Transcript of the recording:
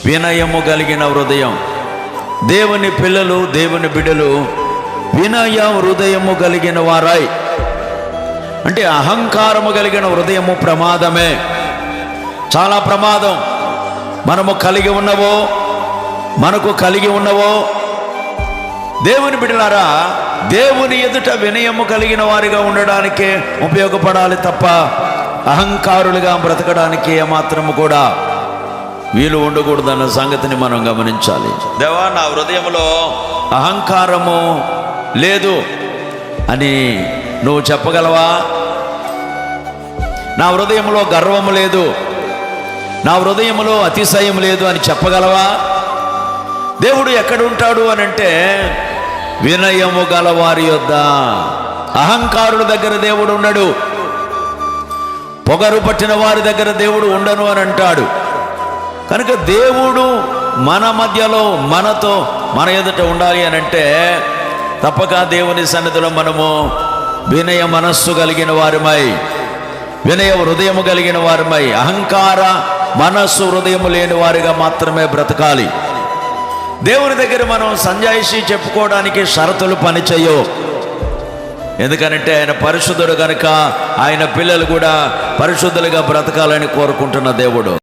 వినయము కలిగిన హృదయం. దేవుని పిల్లలు, దేవుని బిడ్డలు వినయ హృదయము కలిగిన వారై, అంటే అహంకారము కలిగిన హృదయము ప్రమాదమే, చాలా ప్రమాదం. మనకు కలిగి ఉన్నవో దేవుని బిడ్డలారా, దేవుని ఎదుట వినయము కలిగిన వారిగా ఉండడానికే ఉపయోగపడాలి తప్ప అహంకారులుగా బ్రతకడానికి ఏమాత్రము కూడా వీలు ఉండకూడదన్న సంగతిని మనం గమనించాలి. దేవా, నా హృదయంలో అహంకారము లేదు అని నువ్వు చెప్పగలవా? నా హృదయంలో గర్వము లేదు, నా హృదయంలో అతిశయం లేదు అని చెప్పగలవా? దేవుడు ఎక్కడ ఉంటాడు అని అంటే వినయము గల వారి యొద్ద. అహంకారుల దగ్గర దేవుడు ఉండడు, పొగరు పట్టిన వారి దగ్గర దేవుడు ఉండను అని అంటాడు. కనుక దేవుడు మన మధ్యలో, మనతో, మన ఎదుట ఉండాలి అని అంటే తప్పక దేవుని సన్నిధిలో మనము వినయ మనస్సు కలిగిన వారిమై, వినయ హృదయము కలిగిన వారిమై, అహంకార మనస్సు హృదయము లేని వారిగా మాత్రమే బ్రతకాలి. దేవుని దగ్గర మనం సంజాయిషి చెప్పుకోవడానికి షరతులు పనిచేయవు. ఎందుకనంటే ఆయన పరిశుద్ధుడు కనుక ఆయన పిల్లలు కూడా పరిశుద్ధులుగా బ్రతకాలని కోరుకుంటున్న దేవుడు.